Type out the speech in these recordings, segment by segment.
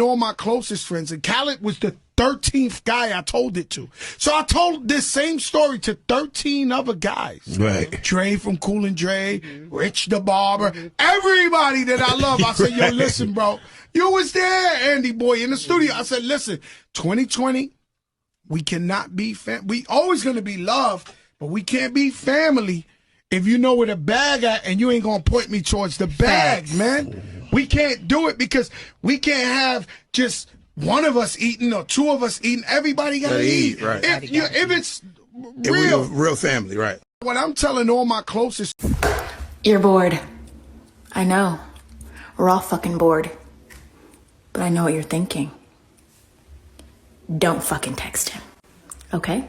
all my closest friends, and Khaled was the 13th guy I told it to. So I told this same story to 13 other guys. Right. Dre from Cool and Dre, Rich the Barber, everybody that I love. I said, yo, listen, bro, you was there, Andy Boy, in the studio. I said, listen, 2020, we cannot be we always gonna be love, but we can't be family if you know where the bag at and you ain't gonna point me towards the bag, man. We can't do it because we can't have just one of us eating or two of us eating. Everybody gotta eat. Right. If it's real, real family, right? What I'm telling all my closest. You're bored. I know. We're all fucking bored. But I know what you're thinking. Don't fucking text him. Okay?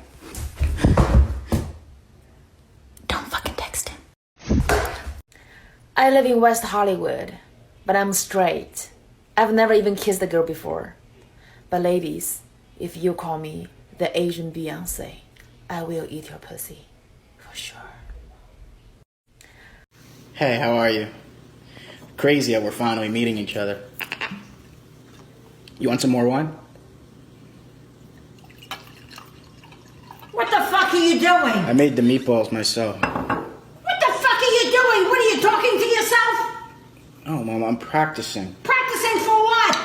Don't fucking text him. I live in West Hollywood, but I'm straight. I've never even kissed a girl before. But ladies, if you call me the Asian Beyonce, I will eat your pussy. For sure. Hey, how are you? Crazy how we're finally meeting each other. You want some more wine? What the fuck are you doing? I made the meatballs myself. What the fuck are you doing? What are you talking to yourself? Oh, Mom, I'm practicing. Practicing for what?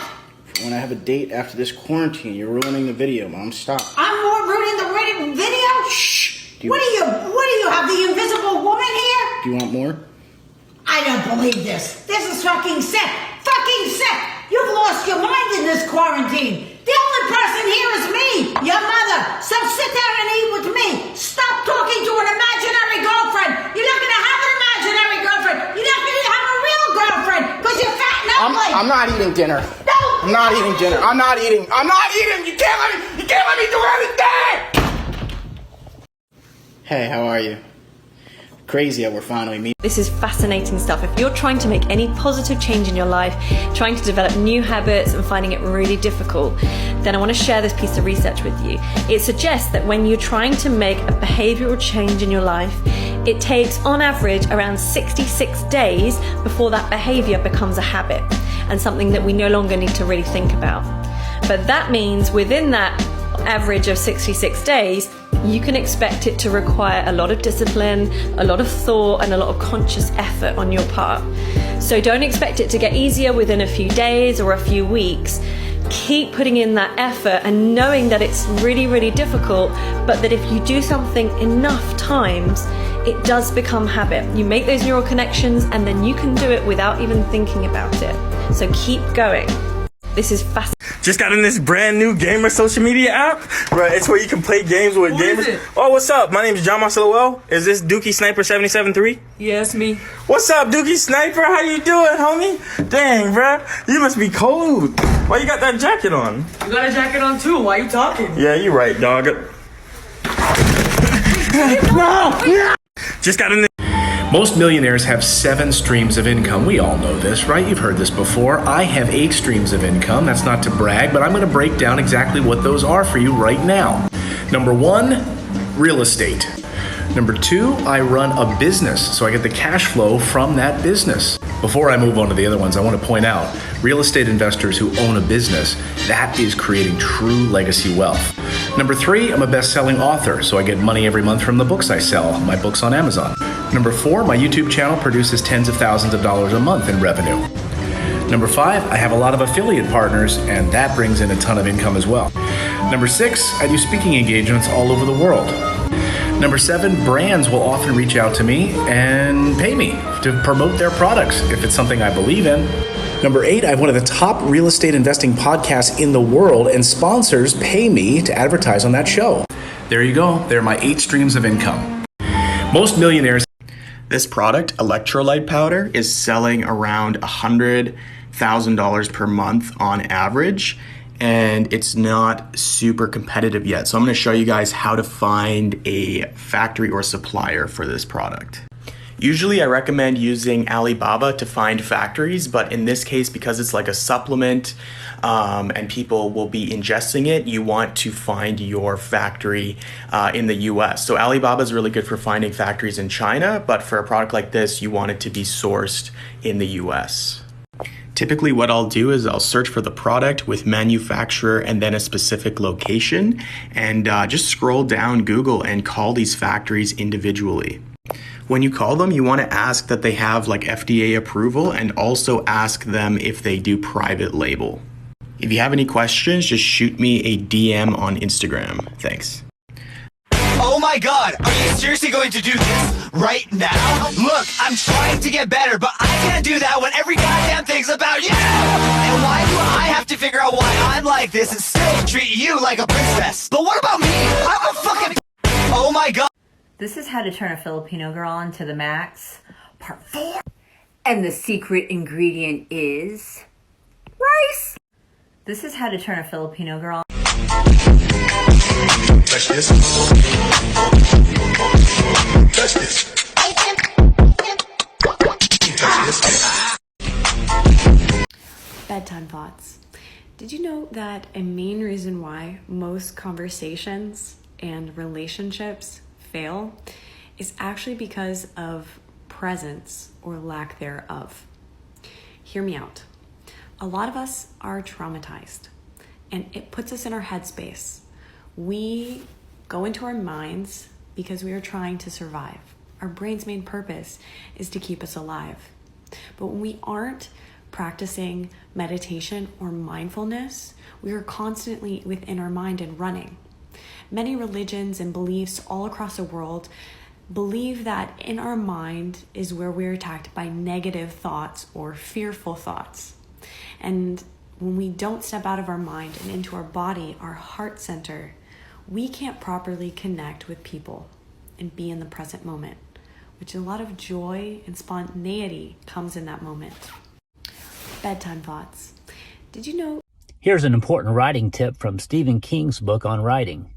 When I have a date after this quarantine, you're ruining the video, Mom. Stop. I'm more ruining the video? Shh. What do you have, the invisible woman here? Do you want more? I don't believe this. This is fucking sick. Fucking sick. You've lost your mind in this quarantine. The only person here is me, your mother. So sit there and eat with me. Stop talking to an imaginary girlfriend. You're not going to have an imaginary girlfriend. You're not going to have a real girlfriend because you're fat and ugly. I'm not eating dinner. No. I'm not eating dinner. I'm not eating. You can't let me do anything. Hey, how are you? Crazy how we're finally meeting. This is fascinating stuff. If you're trying to make any positive change in your life, trying to develop new habits and finding it really difficult, then I want to share this piece of research with you. It suggests that when you're trying to make a behavioral change in your life, it takes on average around 66 days before that behavior becomes a habit and something that we no longer need to really think about. But that means within that average of 66 days, you can expect it to require a lot of discipline, a lot of thought, and a lot of conscious effort on your part. So don't expect it to get easier within a few days or a few weeks. Keep putting in that effort and knowing that it's really, really difficult, but that if you do something enough times, it does become habit. You make those neural connections and then you can do it without even thinking about it. So keep going. This is fascinating. Just got in this brand new gamer social media app. Right, it's where you can play games with gamers. Is it? Oh, what's up? My name is John Marcelo. Is this Dookie Sniper 773? Yeah, it's me. What's up, Dookie Sniper? How you doing, homie? Dang, bruh. You must be cold. Why you got that jacket on? You got a jacket on too. Why you talking? Yeah, you right, dog. No! Just got in this. Most millionaires have 7 streams of income. We all know this, right? You've heard this before. I have 8 streams of income. That's not to brag, but I'm going to break down exactly what those are for you right now. Number 1, real estate. Number 2, I run a business, so I get the cash flow from that business. Before I move on to the other ones, I want to point out, real estate investors who own a business, that is creating true legacy wealth. Number 3, I'm a best-selling author, so I get money every month from the books I sell, my books on Amazon. Number 4, my YouTube channel produces tens of thousands of dollars a month in revenue. Number 5, I have a lot of affiliate partners, and that brings in a ton of income as well. Number 6, I do speaking engagements all over the world. Number 7, brands will often reach out to me and pay me to promote their products if it's something I believe in. Number 8, I have one of the top real estate investing podcasts in the world, and sponsors pay me to advertise on that show. There you go. They're my 8 streams of income. Most millionaires. This product, electrolyte powder, is selling around $100,000 per month on average, and it's not super competitive yet. So I'm going to show you guys how to find a factory or supplier for this product. Usually I recommend using Alibaba to find factories, but in this case, because it's like a supplement and people will be ingesting it, you want to find your factory in the US. So Alibaba is really good for finding factories in China, but for a product like this, you want it to be sourced in the US. Typically what I'll do is I'll search for the product with manufacturer and then a specific location, and just scroll down Google and call these factories individually. When you call them, you want to ask that they have like FDA approval, and also ask them if they do private label. If you have any questions, just shoot me a DM on Instagram. Thanks. Oh my god, are you seriously going to do this right now? Look, I'm trying to get better, but I can't do that when every goddamn thing's about you! And why do I have to figure out why I'm like this and still treat you like a princess? But what about me? I'm a fucking... Oh my god. This is how to turn a Filipino girl on to the max, part 4. And the secret ingredient is rice. This is how to turn a Filipino girl on. Touch this. Touch this. Touch this. Bedtime thoughts. Did you know that a main reason why most conversations and relationships fail is actually because of presence or lack thereof? Hear me out. A lot of us are traumatized, and it puts us in our headspace. We go into our minds because we are trying to survive. Our brain's main purpose is to keep us alive. But when we aren't practicing meditation or mindfulness, we are constantly within our mind and running. Many religions and beliefs all across the world believe that in our mind is where we're attacked by negative thoughts or fearful thoughts. And when we don't step out of our mind and into our body, our heart center, we can't properly connect with people and be in the present moment, which a lot of joy and spontaneity comes in that moment. Bedtime thoughts. Did you know? Here's an important writing tip from Stephen King's book on writing.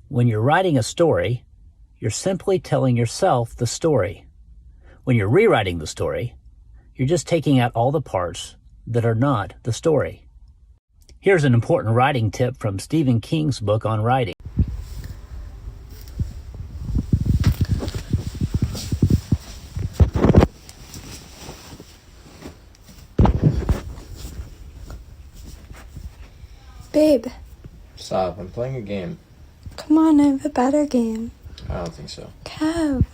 When you're writing a story, you're simply telling yourself the story. When you're rewriting the story, you're just taking out all the parts that are not the story. Here's an important writing tip from Stephen King's book on writing. Babe. Stop, I'm playing a game. Come on, I have a better game. I don't think so. Kev.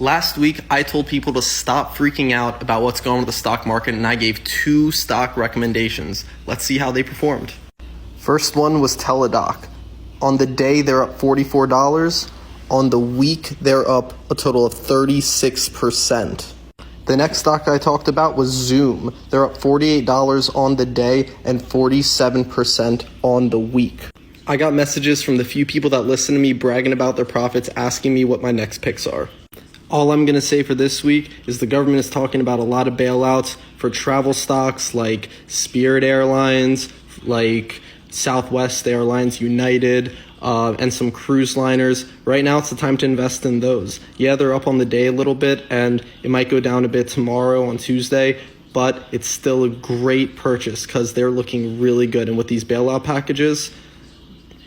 Last week, I told people to stop freaking out about what's going on with the stock market, and I gave 2 stock recommendations. Let's see how they performed. First one was Teladoc. On the day, they're up $44. On the week, they're up a total of 36%. The next stock I talked about was Zoom. They're up $48 on the day and 47% on the week. I got messages from the few people that listen to me bragging about their profits, asking me what my next picks are. All I'm going to say for this week is the government is talking about a lot of bailouts for travel stocks like Spirit Airlines, like Southwest Airlines, United, and some cruise liners. Right now, it's the time to invest in those. Yeah, they're up on the day a little bit, and it might go down a bit tomorrow on Tuesday, but it's still a great purchase because they're looking really good. And with these bailout packages,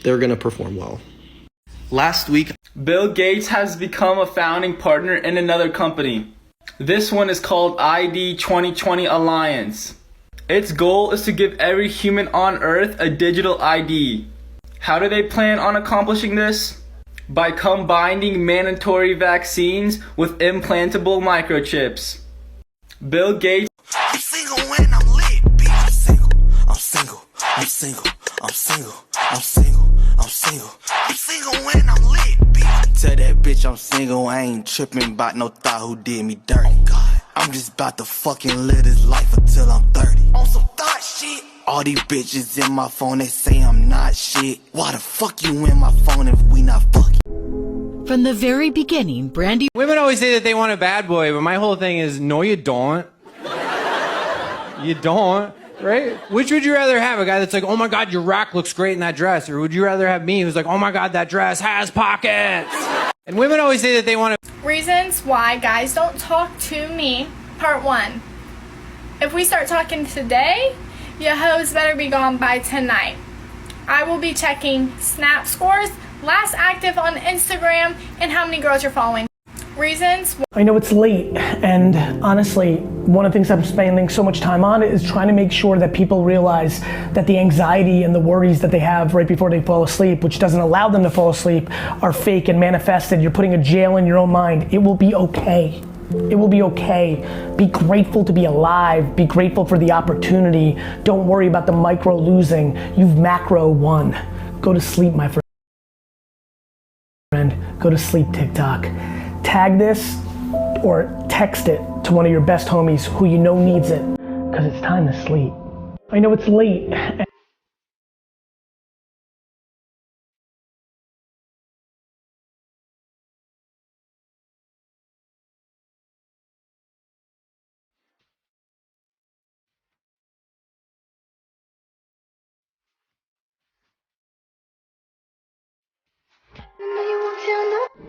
they're going to perform well. Last week, Bill Gates has become a founding partner in another company. This one is called ID 2020 Alliance. Its goal is to give every human on Earth a digital ID. How do they plan on accomplishing this? By combining mandatory vaccines with implantable microchips. Bill Gates. I'm single when I'm lit, bitch. I'm single. I'm single. I'm single. I'm single. I'm single. I'm single. I'm single when I'm lit, bitch. Tell that bitch I'm single. I ain't tripping about no thought who did me dirty. God, I'm just about to fucking live this life until I'm 30. On some thought shit. All these bitches in my phone, they say I'm not shit. Why the fuck you in my phone if we not fucking? From the very beginning, Brandy... Women always say that they want a bad boy, but my whole thing is, no you don't. You don't, right? Which would you rather have? A guy that's like, oh my God, your rack looks great in that dress? Or would you rather have me who's like, oh my God, that dress has pockets? And women always say that they want to... Reasons why guys don't talk to me, part 1. If we start talking today, your hoes better be gone by tonight. I will be checking snap scores, last active on Instagram, and how many girls you're following. Reasons? I know it's late, and honestly, one of the things I'm spending so much time on is trying to make sure that people realize that the anxiety and the worries that they have right before they fall asleep, which doesn't allow them to fall asleep, are fake and manifested. You're putting a jail in your own mind. It will be okay. It will be okay. Be grateful to be alive. Be grateful for the opportunity. Don't worry about the micro losing. You've macro won. Go to sleep, my friend. Go to sleep, TikTok. Tag this or text it to one of your best homies who you know needs it, because it's time to sleep. I know it's late.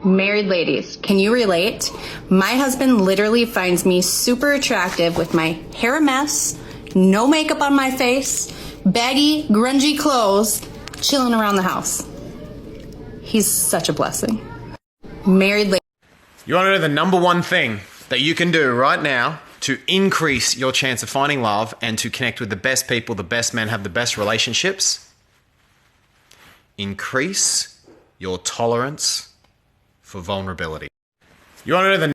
Married ladies, can you relate? My husband literally finds me super attractive with my hair a mess, no makeup on my face, baggy, grungy clothes, chilling around the house. He's such a blessing. Married ladies. You want to know the number one thing that you can do right now to increase your chance of finding love and to connect with the best people, the best men, have the best relationships? Increase your tolerance for vulnerability. You want to know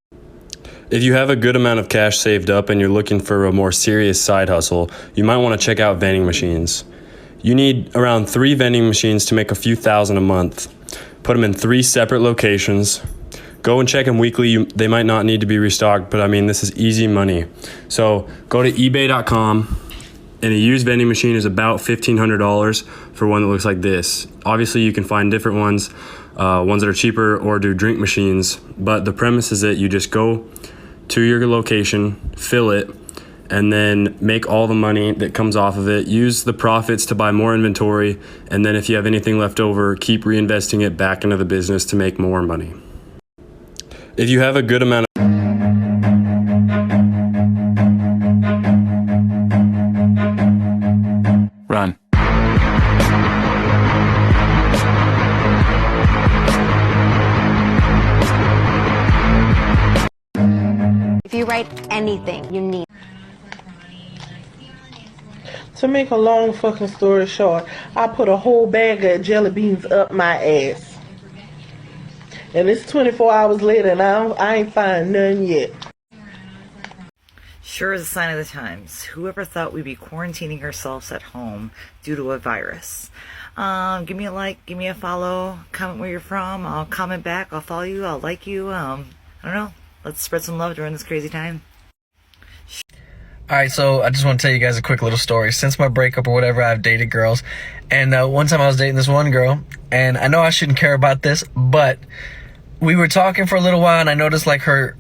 If you have a good amount of cash saved up and you're looking for a more serious side hustle, you might want to check out vending machines. You need around 3 vending machines to make a few thousand a month. Put them in 3 separate locations. Go and check them weekly. They might not need to be restocked, but I mean, this is easy money. So go to ebay.com, and a used vending machine is about $1,500 for one that looks like this. Obviously, you can find different ones that are cheaper, or do drink machines. But the premise is that you just go to your location, fill it, and then make all the money that comes off of it. Use the profits to buy more inventory, and then if you have anything left over, keep reinvesting it back into the business to make more money. If you have a good amount of Run. If you write anything, you need. To make a long fucking story short, I put a whole bag of jelly beans up my ass. And it's 24 hours later and I ain't find none yet. Sure is a sign of the times. Whoever thought we'd be quarantining ourselves at home due to a virus? Give me a like, give me a follow, comment where you're from. I'll comment back, I'll follow you, I'll like you. I don't know. Let's spread some love during this crazy time. Alright, so I just want to tell you guys a quick little story. Since my breakup or whatever, I've dated girls. And one time I was dating this one girl, and I know I shouldn't care about this, but we were talking for a little while, and I noticed like her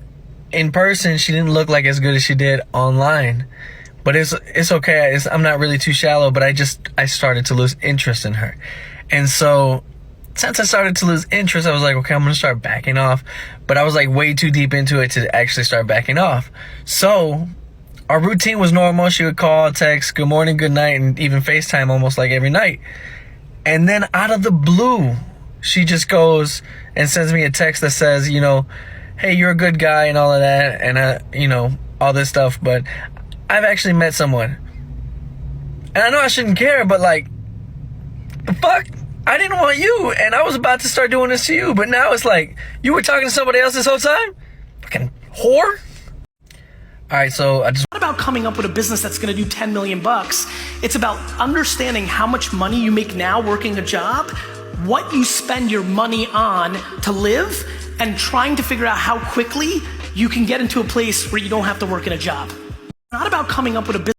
in person, she didn't look like as good as she did online. But it's okay. I'm not really too shallow, but I started to lose interest in her. And so since I started to lose interest, I was like, okay, I'm going to start backing off. But I was like way too deep into it to actually start backing off. So our routine was normal. She would call, text, good morning, good night, and even FaceTime almost like every night. And then out of the blue, she just goes and sends me a text that says, you know, hey, you're a good guy and all of that, and you know, all this stuff, but I've actually met someone. And I know I shouldn't care, but like, the fuck? I didn't want you, and I was about to start doing this to you, but now it's like, you were talking to somebody else this whole time? Fucking whore? Alright, so It's not about coming up with a business that's gonna do 10 million bucks. It's about understanding how much money you make now working a job, what you spend your money on to live, and trying to figure out how quickly you can get into a place where you don't have to work in a job. It's not about coming up with a business.